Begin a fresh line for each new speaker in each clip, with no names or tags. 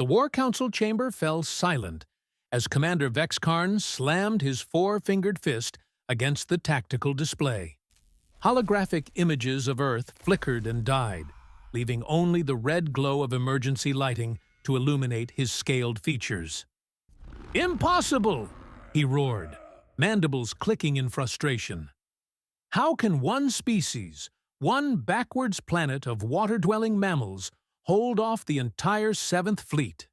The War Council chamber fell silent as Commander Vex'karn slammed his four-fingered fist against the tactical display. Holographic images of Earth flickered and died, leaving only the red glow of emergency lighting to illuminate his scaled features. "Impossible!" he roared, mandibles clicking in frustration. "How can one species, one backwards planet of water-dwelling mammals, hold off the entire 7th Fleet?"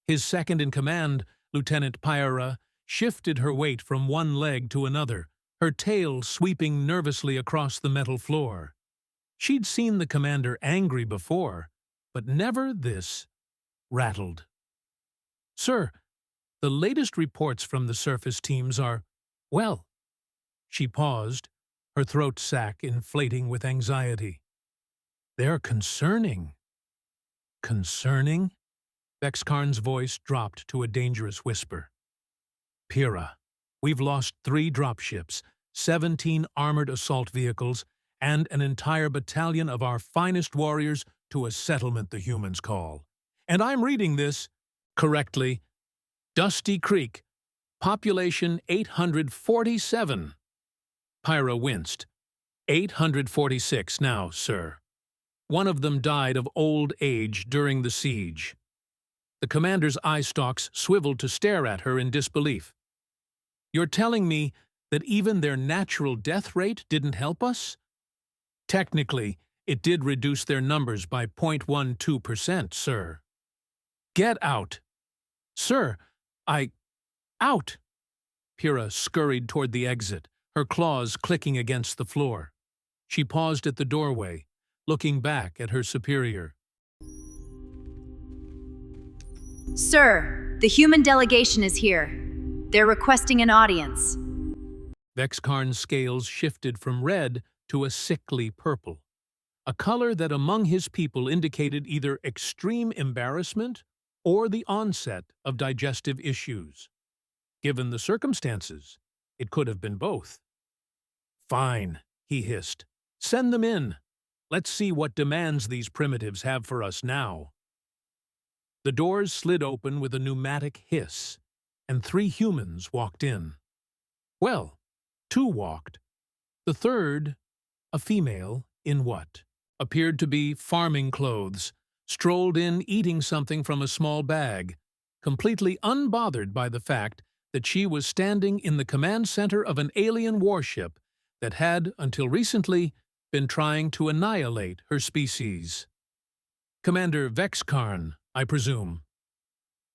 His second-in-command, Lieutenant Pyra, shifted her weight from one leg to another, her tail sweeping nervously across the metal floor. She'd seen the commander angry before, but never this rattled. "Sir, the latest reports from the surface teams are, well..." She paused, her throat sac inflating with anxiety. "They're concerning." "Concerning?" Vex'karn's voice dropped to a dangerous whisper. "Pyra, we've lost 3 dropships, 17 armored assault vehicles, and an entire battalion of our finest warriors to a settlement the humans call. And I'm reading this correctly. Dusty Creek, population 847. Pyra winced. 846 now, sir. One of them died of old age during the siege. The commander's eye stalks swiveled to stare at her in disbelief. "You're telling me that even their natural death rate didn't help us?" "Technically, it did reduce their numbers by 0.12%, sir." "Get out!" "Sir, Out!" Pyra scurried toward the exit, her claws clicking against the floor. She paused at the doorway, looking back at her superior.
"Sir, the human delegation is here. They're requesting an audience."
Vex'karn's scales shifted from red to a sickly purple, a color that among his people indicated either extreme embarrassment or the onset of digestive issues. Given the circumstances, it could have been both. "Fine," he hissed. "Send them in. Let's see what demands these primitives have for us now." The doors slid open with a pneumatic hiss, and 3 humans walked in. Well, 2 walked. The third, a female in what appeared to be farming clothes, strolled in eating something from a small bag, completely unbothered by the fact that she was standing in the command center of an alien warship that had, until recently, been trying to annihilate her species. "Commander Vex'karn, I presume."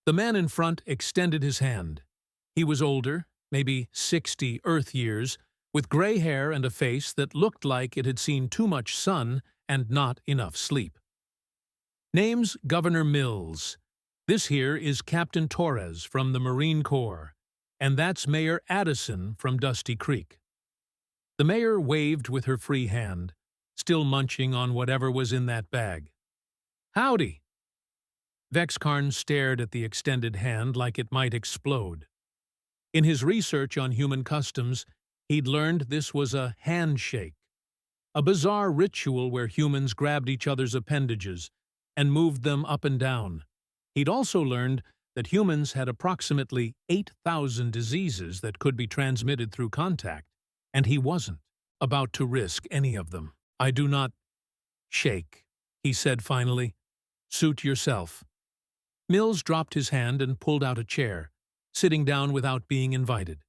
The man in front extended his hand. He was older, maybe 60 Earth years, with gray hair and a face that looked like it had seen too much sun and not enough sleep. "Name's Governor Mills. This here is Captain Torres from the Marine Corps, and that's Mayor Addison from Dusty Creek." The mayor waved with her free hand, still munching on whatever was in that bag. "Howdy." Vex'karn stared at the extended hand like it might explode. In his research on human customs, he'd learned this was a handshake, a bizarre ritual where humans grabbed each other's appendages and moved them up and down. He'd also learned that humans had approximately 8,000 diseases that could be transmitted through contact, and he wasn't about to risk any of them. "I do not shake," he said finally. "Suit yourself." Mills dropped his hand and pulled out a chair, sitting down without being invited.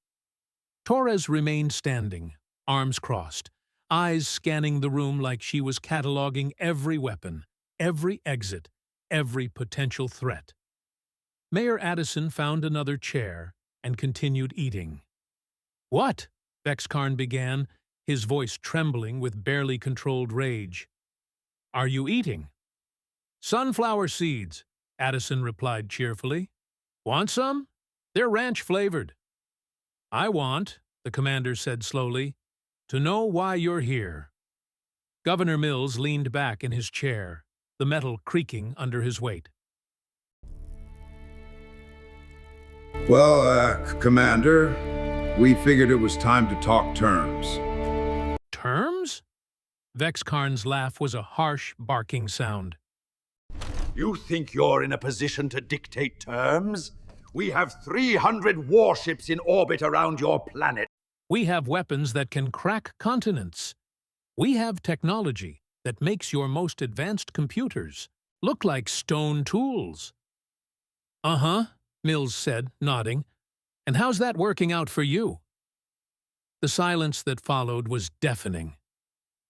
Torres remained standing, arms crossed, eyes scanning the room like she was cataloging every weapon, every exit, every potential threat. Mayor Addison found another chair and continued eating. "What?" Vex'karn began, his voice trembling with barely controlled rage. "Are you eating?" "Sunflower seeds," Addison replied cheerfully. "Want some? They're ranch-flavored." "I want," the commander said slowly, "to know why you're here." Governor Mills leaned back in his chair, the metal creaking under his weight.
"Well, Commander, we figured it was time to talk terms."
"Terms?" Vex'karn's laugh was a harsh, barking sound.
You think you're in a position to dictate terms? We have 300 warships in orbit around your planet.
We have weapons that can crack continents. We have technology that makes your most advanced computers look like stone tools. Uh-huh, Mills said, nodding. And how's that working out for you? The silence that followed was deafening.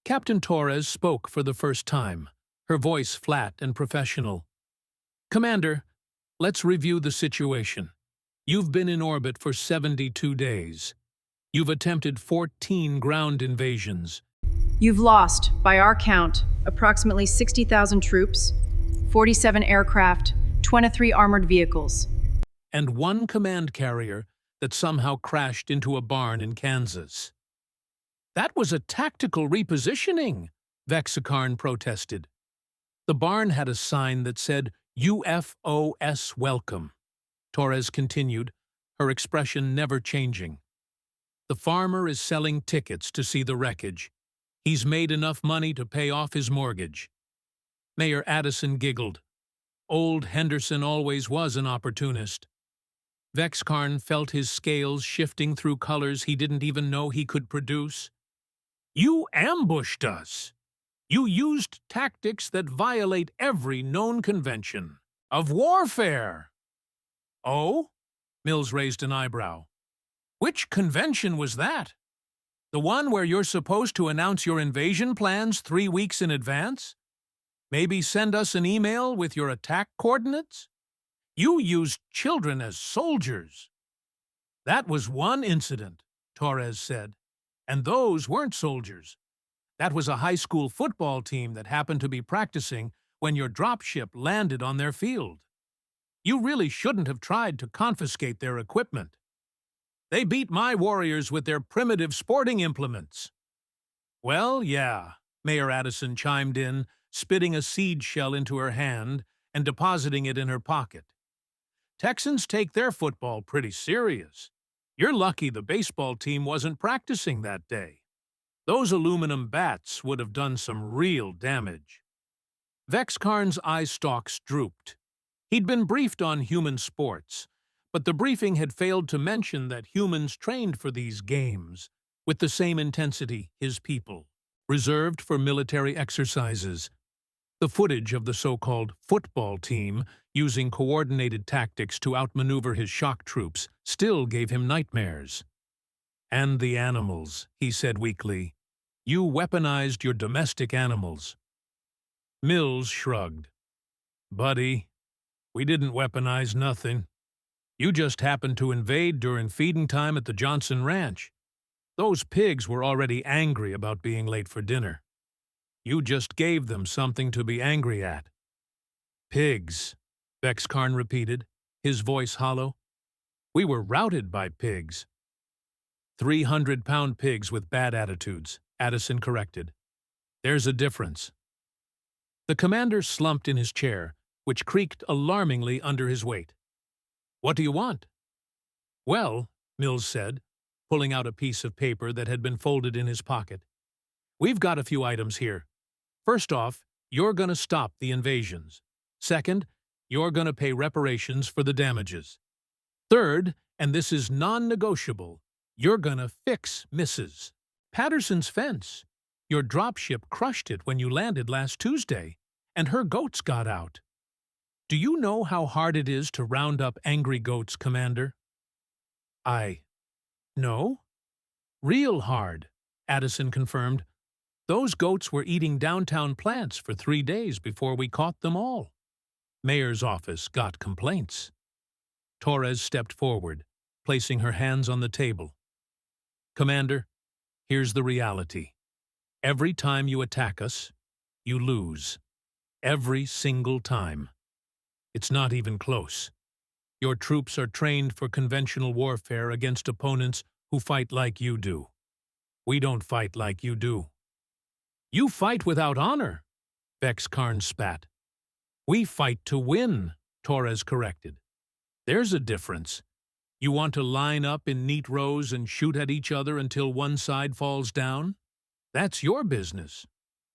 Captain Torres spoke for the first time, her voice flat and professional. Commander, let's review the situation. You've been in orbit for 72 days. You've attempted 14 ground invasions.
You've lost, by our count, approximately 60,000 troops, 47 aircraft, 23 armored vehicles.
And one command carrier that somehow crashed into a barn in Kansas. That was a tactical repositioning, Vex'karn protested. The barn had a sign that said, UFOS welcome. Torres continued, her expression never changing. The farmer is selling tickets to see the wreckage. He's made enough money to pay off his mortgage. Mayor Addison giggled. Old Henderson always was an opportunist. Vex'karn felt his scales shifting through colors he didn't even know he could produce. You ambushed us. You used tactics that violate every known convention of warfare. Oh? Mills raised an eyebrow. Which convention was that? The one where you're supposed to announce your invasion plans 3 weeks in advance? Maybe send us an email with your attack coordinates? You used children as soldiers. That was one incident, Torres said. And those weren't soldiers. That was a high school football team that happened to be practicing when your dropship landed on their field. You really shouldn't have tried to confiscate their equipment. They beat my warriors with their primitive sporting implements. Well, yeah, Mayor Addison chimed in, spitting a seed shell into her hand and depositing it in her pocket. Texans take their football pretty serious. You're lucky the baseball team wasn't practicing that day. Those aluminum bats would have done some real damage. Vex'karn's eye stalks drooped. He'd been briefed on human sports, but the briefing had failed to mention that humans trained for these games with the same intensity his people, reserved for military exercises. The footage of the so-called football team using coordinated tactics to outmaneuver his shock troops still gave him nightmares. And the animals, he said weakly. You weaponized your domestic animals. Mills shrugged. Buddy, we didn't weaponize nothing. You just happened to invade during feeding time at the Johnson Ranch. Those pigs were already angry about being late for dinner. You just gave them something to be angry at. Pigs, Vex'karn repeated, his voice hollow. We were routed by pigs. 300-pound pigs with bad attitudes, Addison corrected. There's a difference. The commander slumped in his chair, which creaked alarmingly under his weight. What do you want? Well, Mills said, pulling out a piece of paper that had been folded in his pocket. We've got a few items here. First off, you're going to stop the invasions. Second, you're going to pay reparations for the damages. Third, and this is non-negotiable, you're going to fix Mrs. Patterson's fence. Your dropship crushed it when you landed last Tuesday, and her goats got out. Do you know how hard it is to round up angry goats, Commander? No? Real hard, Addison confirmed. Those goats were eating downtown plants for 3 days before we caught them all. Mayor's office got complaints. Torres stepped forward, placing her hands on the table. Commander, here's the reality. Every time you attack us, you lose. Every single time. It's not even close. Your troops are trained for conventional warfare against opponents who fight like you do. We don't fight like you do. You fight without honor, Vex'karn spat. We fight to win, Torres corrected. There's a difference. You want to line up in neat rows and shoot at each other until one side falls down? That's your business.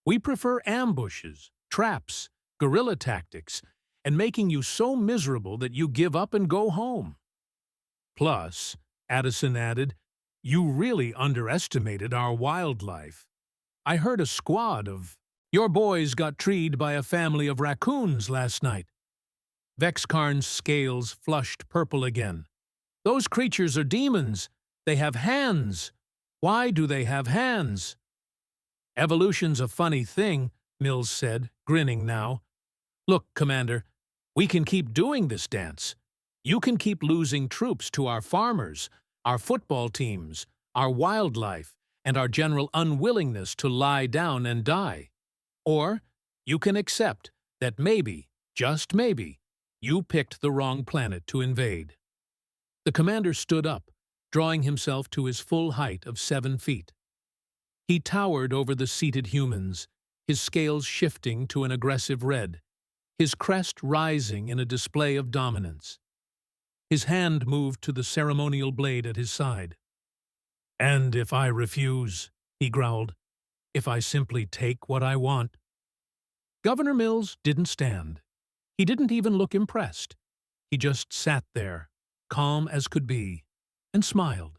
We prefer ambushes, traps, guerrilla tactics, and making you so miserable that you give up and go home. Plus, Addison added, you really underestimated our wildlife. I heard a squad of your boys got treed by a family of raccoons last night. Vex'karn's scales flushed purple again. Those creatures are demons. They have hands. Why do they have hands? Evolution's a funny thing, Mills said, grinning now. Look, Commander, we can keep doing this dance. You can keep losing troops to our farmers, our football teams, our wildlife, and our general unwillingness to lie down and die. Or you can accept that maybe, just maybe, you picked the wrong planet to invade. The commander stood up, drawing himself to his full height of 7 feet. He towered over the seated humans, his scales shifting to an aggressive red, his crest rising in a display of dominance. His hand moved to the ceremonial blade at his side. "And if I refuse," he growled, "if I simply take what I want?" Governor Mills didn't stand. He didn't even look impressed. He just sat there, calm as could be, and smiled.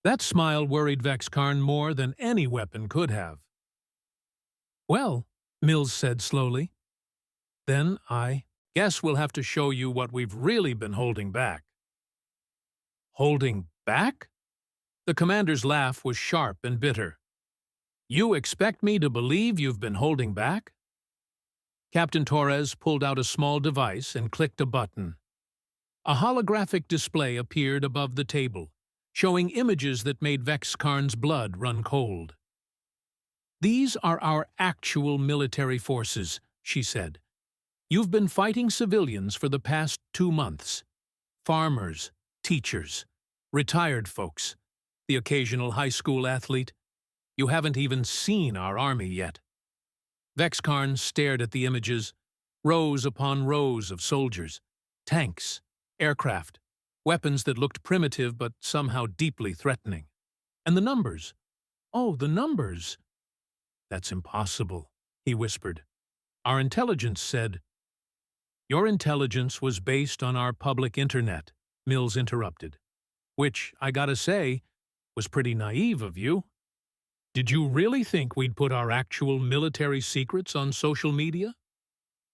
That smile worried Vex'karn more than any weapon could have. "Well," Mills said slowly, "then I guess we'll have to show you what we've really been holding back." "Holding back?" The commander's laugh was sharp and bitter. "You expect me to believe you've been holding back?" Captain Torres pulled out a small device and clicked a button. A holographic display appeared above the table, showing images that made Vex'karn's blood run cold. "These are our actual military forces," she said. "You've been fighting civilians for the past 2 months. Farmers, teachers, retired folks, the occasional high school athlete. You haven't even seen our army yet." Vex'karn stared at the images, rows upon rows of soldiers, tanks, aircraft, weapons that looked primitive but somehow deeply threatening. And the numbers. Oh, the numbers. "That's impossible," he whispered. "Our intelligence said—" "Your intelligence was based on our public internet," Mills interrupted. "Which, I gotta say, was pretty naive of you. Did you really think we'd put our actual military secrets on social media?"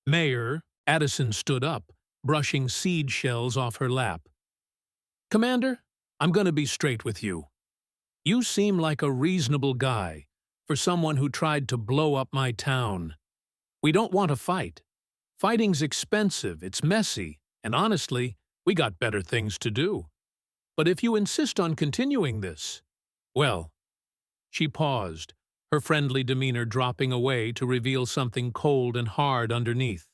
Mayor Addison stood up, brushing seed shells off her lap. "Commander, I'm going to be straight with you. You seem like a reasonable guy for someone who tried to blow up my town. We don't want to fight. Fighting's expensive, it's messy, and honestly, we got better things to do. But if you insist on continuing this, well..." She paused, her friendly demeanor dropping away to reveal something cold and hard underneath.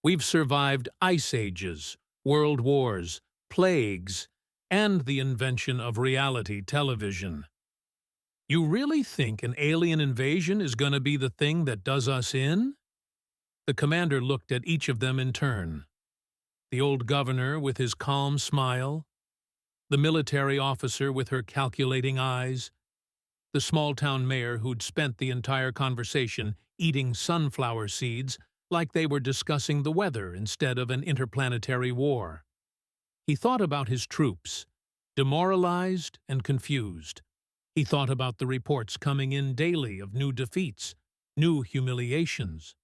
"We've survived ice ages, world wars, plagues, and the invention of reality television. You really think an alien invasion is going to be the thing that does us in?" The commander looked at each of them in turn. The old governor with his calm smile, the military officer with her calculating eyes, the small-town mayor who'd spent the entire conversation eating sunflower seeds like they were discussing the weather instead of an interplanetary war. He thought about his troops, demoralized and confused. He thought about the reports coming in daily of new defeats, new humiliations.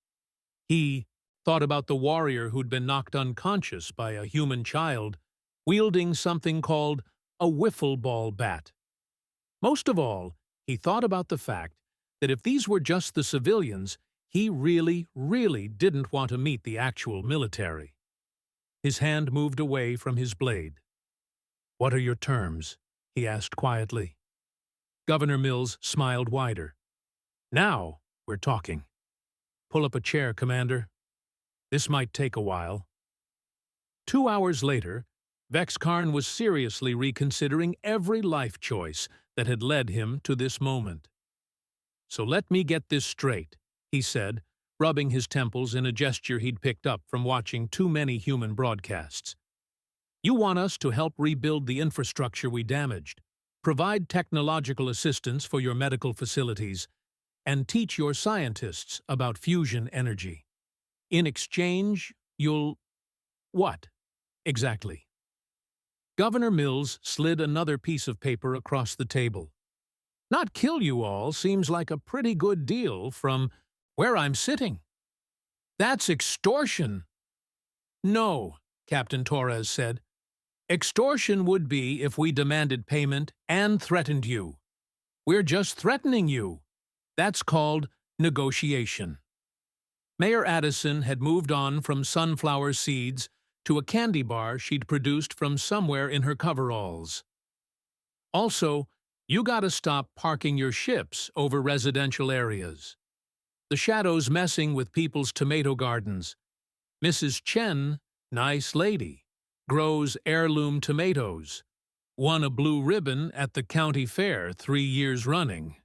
He thought about the warrior who'd been knocked unconscious by a human child, wielding something called a wiffle ball bat. Most of all, he thought about the fact that if these were just the civilians, he really, really didn't want to meet the actual military. His hand moved away from his blade. "What are your terms?" he asked quietly. Governor Mills smiled wider. "Now we're talking. Pull up a chair, Commander. This might take a while." 2 hours later, Vex'karn was seriously reconsidering every life choice that had led him to this moment. "So let me get this straight," he said, rubbing his temples in a gesture he'd picked up from watching too many human broadcasts. "You want us to help rebuild the infrastructure we damaged, provide technological assistance for your medical facilities, and teach your scientists about fusion energy. In exchange, You'll... what? Exactly. Governor Mills slid another piece of paper across the table. Not kill you all seems like a pretty good deal from where I'm sitting. That's extortion. No, Captain Torres said. Extortion would be if we demanded payment and threatened you. We're just threatening you. That's called negotiation. Mayor Addison had moved on from sunflower seeds to a candy bar she'd produced from somewhere in her coveralls. Also, you gotta stop parking your ships over residential areas. The shadow's messing with people's tomato gardens. Mrs. Chen, nice lady, grows heirloom tomatoes. Won a blue ribbon at the county fair 3 years running.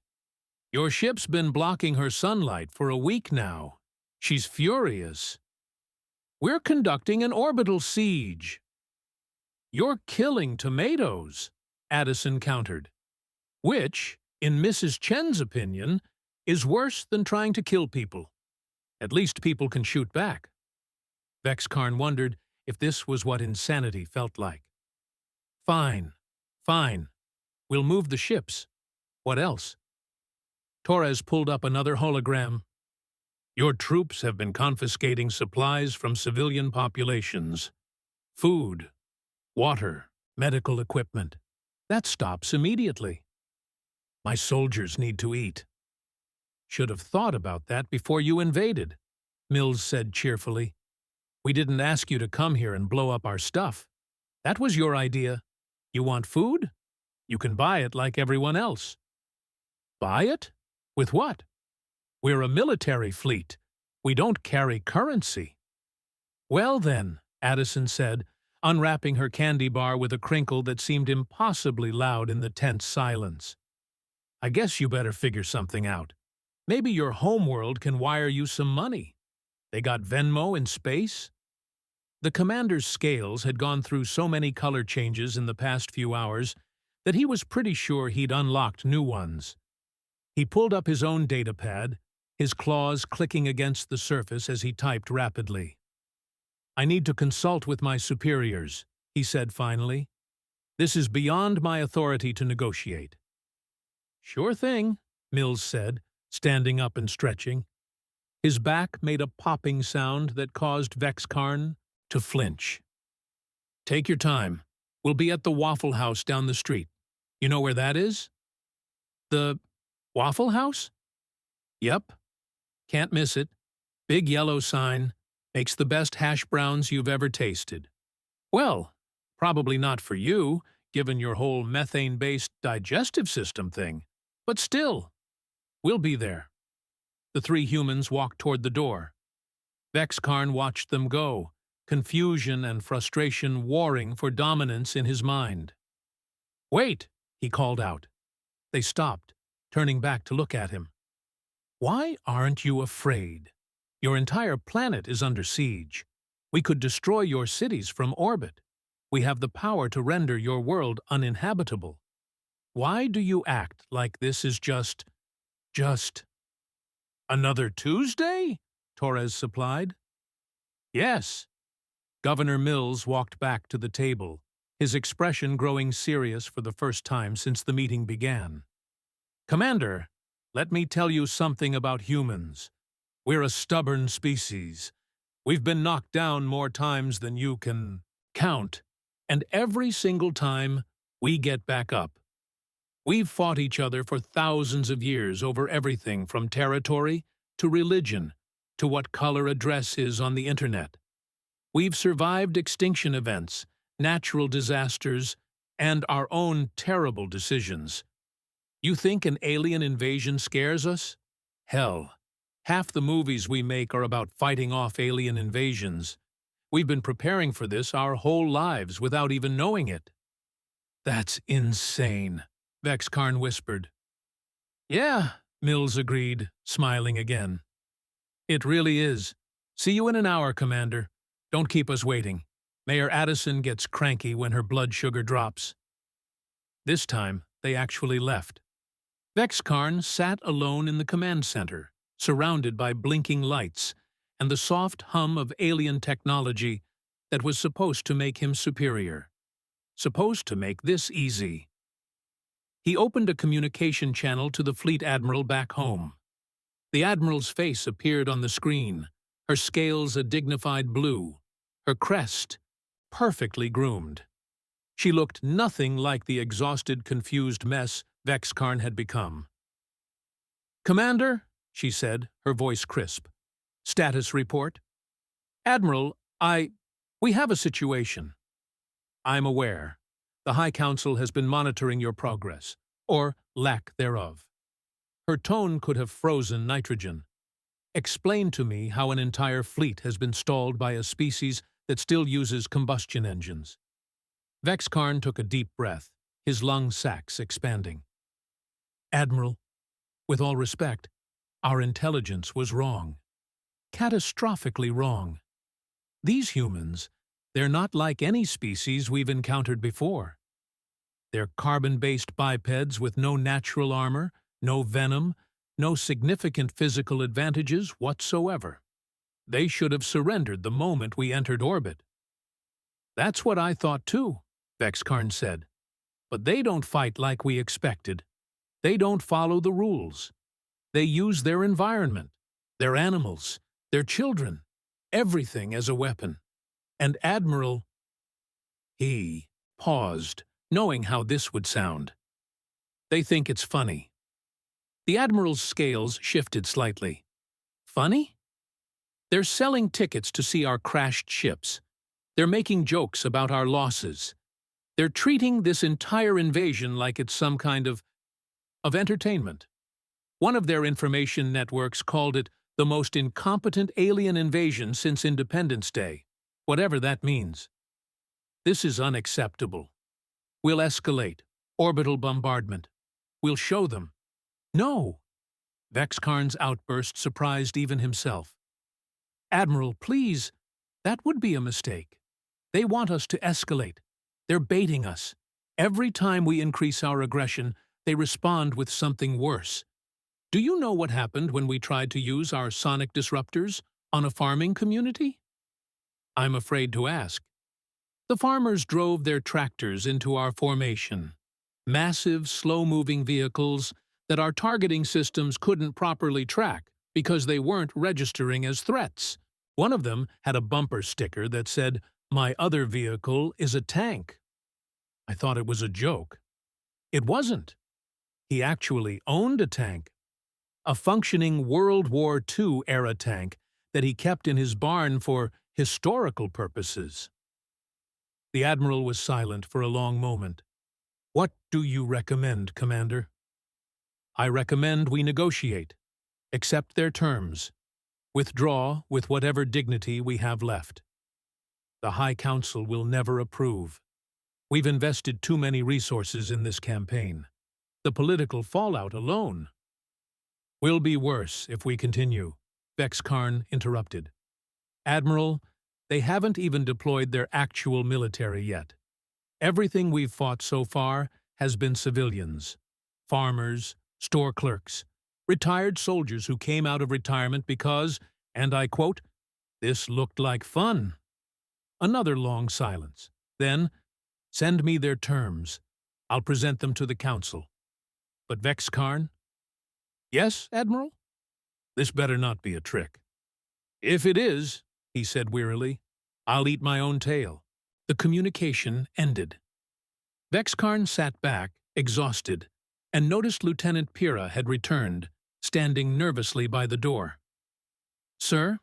Your ship's been blocking her sunlight for a week now. She's furious. We're conducting an orbital siege. You're killing tomatoes, Addison countered. Which, in Mrs. Chen's opinion, is worse than trying to kill people. At least people can shoot back. Vex'karn wondered if this was what insanity felt like. Fine, fine. We'll move the ships. What else? Torres pulled up another hologram. Your troops have been confiscating supplies from civilian populations. Food, water, medical equipment. That stops immediately. My soldiers need to eat. Should have thought about that before you invaded, Mills said cheerfully. We didn't ask you to come here and blow up our stuff. That was your idea. You want food? You can buy it like everyone else. Buy it? With what? We're a military fleet. We don't carry currency. Well then, Addison said, unwrapping her candy bar with a crinkle that seemed impossibly loud in the tense silence. I guess you better figure something out. Maybe your homeworld can wire you some money. They got Venmo in space? The commander's scales had gone through so many color changes in the past few hours that he was pretty sure he'd unlocked new ones. He pulled up his own datapad, his claws clicking against the surface as he typed rapidly. I need to consult with my superiors, he said finally. This is beyond my authority to negotiate. Sure thing, Mills said, standing up and stretching. His back made a popping sound that caused Vex'karn to flinch. Take your time. We'll be at the Waffle House down the street. You know where that is? The Waffle House? Yep. Can't miss it. Big yellow sign. Makes the best hash browns you've ever tasted. Well, probably not for you, given your whole methane-based digestive system thing. But still, we'll be there. The three humans walked toward the door. Vex'karn watched them go, confusion and frustration warring for dominance in his mind. Wait, he called out. They stopped, turning back to look at him. Why aren't you afraid? Your entire planet is under siege. We could destroy your cities from orbit. We have the power to render your world uninhabitable. Why do you act like this is just... Another Tuesday? Torres supplied. Yes. Governor Mills walked back to the table, his expression growing serious for the first time since the meeting began. Commander, let me tell you something about humans. We're a stubborn species. We've been knocked down more times than you can count, and every single time, we get back up. We've fought each other for thousands of years over everything from territory to religion to what color a dress is on the internet. We've survived extinction events, natural disasters, and our own terrible decisions. You think an alien invasion scares us? Hell, half the movies we make are about fighting off alien invasions. We've been preparing for this our whole lives without even knowing it. That's insane, Vex'karn whispered. Yeah, Mills agreed, smiling again. It really is. See you in an hour, Commander. Don't keep us waiting. Mayor Addison gets cranky when her blood sugar drops. This time, they actually left. Vex'karn sat alone in the command center, surrounded by blinking lights, and the soft hum of alien technology that was supposed to make him superior. Supposed to make this easy. He opened a communication channel to the fleet admiral back home. The admiral's face appeared on the screen, her scales a dignified blue, her crest perfectly groomed. She looked nothing like the exhausted, confused mess Vex'karn had become. "Commander," she said, her voice crisp. "Status report." "Admiral, we have a situation." "I'm aware. The High Council has been monitoring your progress, or lack thereof." Her tone could have frozen nitrogen. "Explain to me how an entire fleet has been stalled by a species that still uses combustion engines." Vex'karn took a deep breath, his lung sacs expanding. "Admiral, with all respect, our intelligence was wrong. Catastrophically wrong. These humans, they're not like any species we've encountered before. They're carbon-based bipeds with no natural armor, no venom, no significant physical advantages whatsoever. They should have surrendered the moment we entered orbit." "That's what I thought too," Vex'karn said. "But they don't fight like we expected. They don't follow the rules. They use their environment, their animals, their children, everything as a weapon. And Admiral—" He paused, knowing how this would sound. "They think it's funny." The Admiral's scales shifted slightly. "Funny? They're selling tickets to see our crashed ships. They're making jokes about our losses. They're treating this entire invasion like it's some kind of entertainment. One of their information networks called it the most incompetent alien invasion since Independence Day, whatever that means. This is unacceptable. We'll escalate. Orbital bombardment. We'll show them." "No!" Vex'karn's outburst surprised even himself. "Admiral, please, that would be a mistake. They want us to escalate. They're baiting us. Every time we increase our aggression, they respond with something worse. Do you know what happened when we tried to use our sonic disruptors on a farming community?" "I'm afraid to ask." "The farmers drove their tractors into our formation. Massive, slow-moving vehicles that our targeting systems couldn't properly track because they weren't registering as threats. One of them had a bumper sticker that said, 'My other vehicle is a tank.' I thought it was a joke. It wasn't. He actually owned a tank. A functioning World War II-era tank that he kept in his barn for historical purposes." The Admiral was silent for a long moment. "What do you recommend, Commander?" "I recommend we negotiate. Accept their terms. Withdraw with whatever dignity we have left. The High Council will never approve. We've invested too many resources in this campaign. The political fallout alone—" "Will be worse if we continue," Vex'karn interrupted. "Admiral, they haven't even deployed their actual military yet. Everything we've fought so far has been civilians. Farmers, store clerks, retired soldiers who came out of retirement because, and I quote, 'this looked like fun.'" Another long silence. Then, "Send me their terms. I'll present them to the Council." But Vex'karn— "Yes, Admiral? This better not be a trick." "If it is," he said wearily, "I'll eat my own tail." The communication ended. Vex'karn sat back, exhausted, and noticed Lieutenant Pira had returned, standing nervously by the door. "Sir,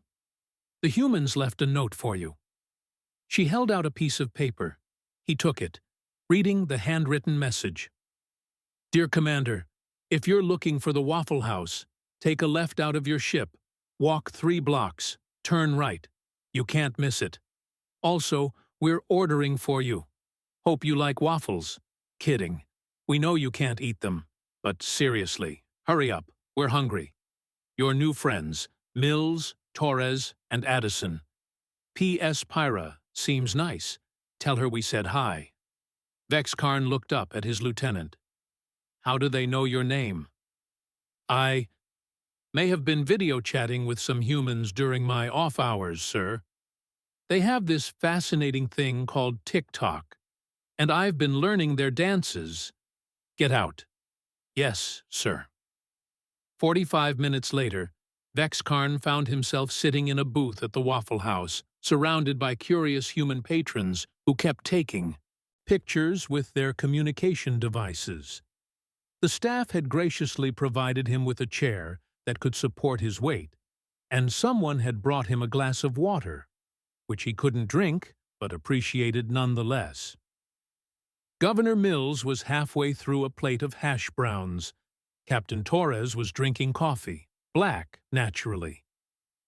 the humans left a note for you." She held out a piece of paper. He took it, reading the handwritten message. "Dear Commander, if you're looking for the Waffle House, take a left out of your ship, walk 3 blocks, turn right. You can't miss it. Also, we're ordering for you. Hope you like waffles. Kidding. We know you can't eat them. But seriously, hurry up. We're hungry. Your new friends, Mills, Torres, and Addison. P.S. Pyra seems nice. Tell her we said hi." Vex'karn looked up at his lieutenant. "How do they know your name?" May have been video chatting with some humans during my off hours, sir. They have this fascinating thing called TikTok, and I've been learning their dances. Get out. Yes, sir. 45 minutes later, Vex'karn found himself sitting in a booth at the Waffle House, surrounded by curious human patrons who kept taking pictures with their communication devices. The staff had graciously provided him with a chair that could support his weight, and someone had brought him a glass of water, which he couldn't drink but appreciated nonetheless. Governor Mills was halfway through a plate of hash browns. Captain Torres was drinking coffee, black, naturally.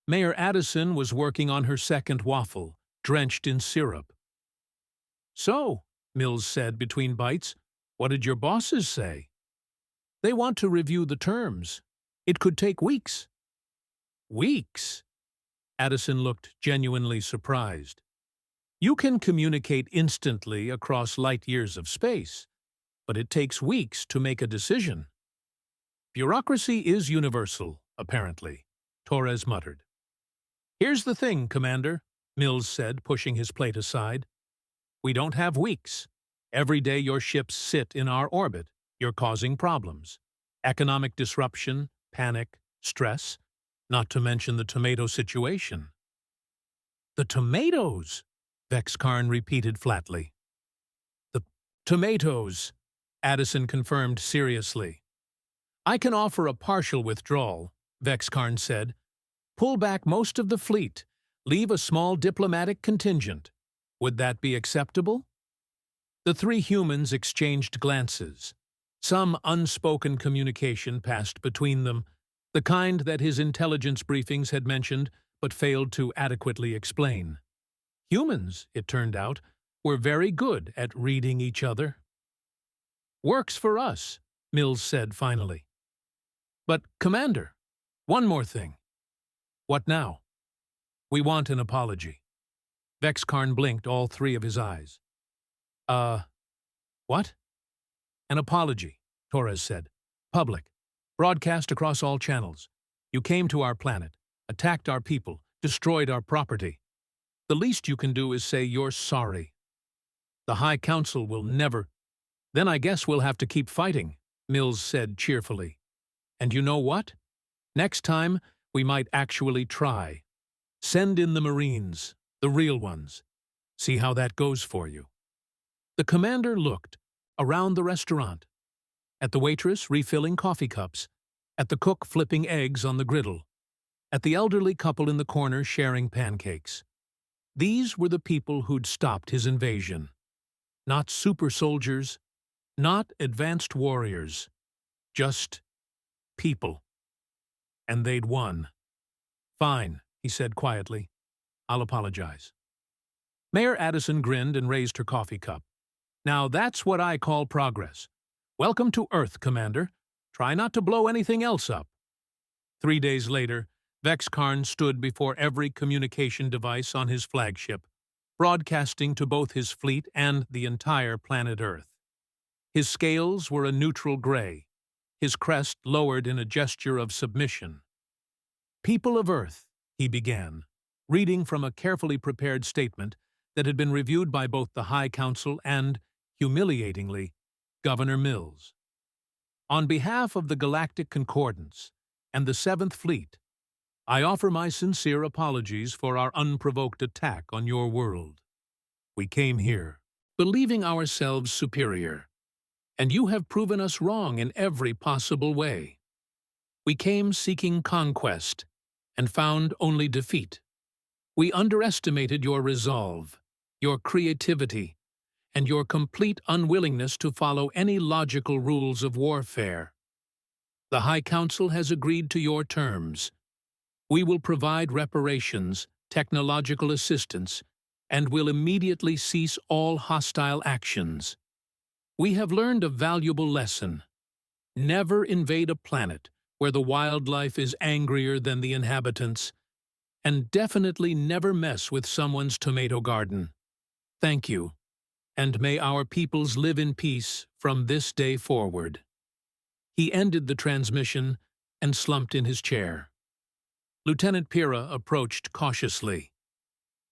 Mayor Addison was working on her second waffle, drenched in syrup. "So," Mills said between bites, "what did your bosses say?" "They want to review the terms. It could take weeks." "Weeks?" Addison looked genuinely surprised. "You can communicate instantly across light years of space, but it takes weeks to make a decision." "Bureaucracy is universal, apparently," Torres muttered. "Here's the thing, Commander," Mills said, pushing his plate aside. "We don't have weeks. Every day your ships sit in our orbit, you're causing problems. Economic disruption, panic, stress, not to mention the tomato situation." "The tomatoes," Vex'karn repeated flatly. "The tomatoes," Addison confirmed seriously. "I can offer a partial withdrawal," Vex'karn said. "Pull back most of the fleet, leave a small diplomatic contingent. Would that be acceptable?" The three humans exchanged glances. Some unspoken communication passed between them, the kind that his intelligence briefings had mentioned but failed to adequately explain. Humans, it turned out, were very good at reading each other. "Works for us," Mills said finally. "But, Commander, one more thing." "What now?" "We want an apology." Vex'karn blinked all three of his eyes. What?" "An apology," Torres said. "Public. Broadcast across all channels. You came to our planet, attacked our people, destroyed our property. The least you can do is say you're sorry. The High Council will never—" "Then I guess we'll have to keep fighting," Mills said cheerfully. "And you know what? Next time, we might actually try. Send in the Marines, the real ones. See how that goes for you." The commander looked around the restaurant, at the waitress refilling coffee cups, at the cook flipping eggs on the griddle, at the elderly couple in the corner sharing pancakes. These were the people who'd stopped his invasion. Not super soldiers, not advanced warriors, just people. And they'd won. "Fine," he said quietly. "I'll apologize." Mayor Addison grinned and raised her coffee cup. "Now that's what I call progress. Welcome to Earth, Commander. Try not to blow anything else up." 3 days later, Vex'karn stood before every communication device on his flagship, broadcasting to both his fleet and the entire planet Earth. His scales were a neutral gray, his crest lowered in a gesture of submission. "People of Earth," he began, reading from a carefully prepared statement that had been reviewed by both the High Council and, humiliatingly, Governor Mills. "On behalf of the Galactic Concordance and the Seventh Fleet, I offer my sincere apologies for our unprovoked attack on your world. We came here, believing ourselves superior, and you have proven us wrong in every possible way. We came seeking conquest, and found only defeat. We underestimated your resolve, your creativity, and your complete unwillingness to follow any logical rules of warfare. The High Council has agreed to your terms. We will provide reparations, technological assistance, and will immediately cease all hostile actions. We have learned a valuable lesson. Never invade a planet where the wildlife is angrier than the inhabitants, and definitely never mess with someone's tomato garden. Thank you, and may our peoples live in peace from this day forward." He ended the transmission and slumped in his chair. Lieutenant Pira approached cautiously.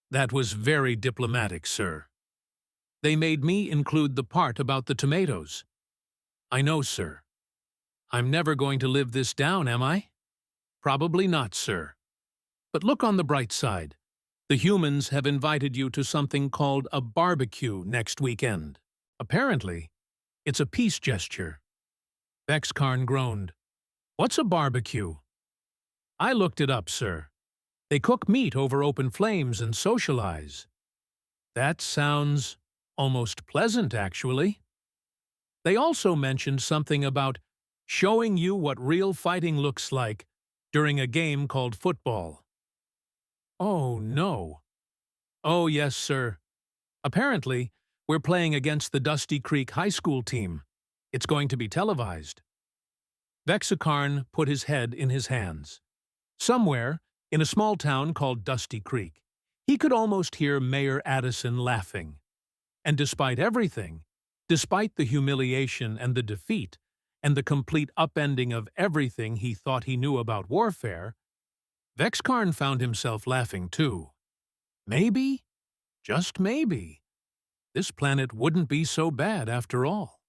"That was very diplomatic, sir. They made me include the part about the tomatoes." "I know, sir. I'm never going to live this down, am I?" "Probably not, sir. But look on the bright side. The humans have invited you to something called a barbecue next weekend. Apparently, it's a peace gesture." Vex'karn groaned. "What's a barbecue?" "I looked it up, sir. They cook meat over open flames and socialize." "That sounds almost pleasant, actually." "They also mentioned something about showing you what real fighting looks like during a game called football." "Oh, no." "Oh, yes, sir. Apparently, we're playing against the Dusty Creek High School team. It's going to be televised." Vex'karn put his head in his hands. Somewhere, in a small town called Dusty Creek, he could almost hear Mayor Addison laughing. And despite everything, despite the humiliation and the defeat, and the complete upending of everything he thought he knew about warfare, Vex'karn found himself laughing too. Maybe, just maybe, this planet wouldn't be so bad after all.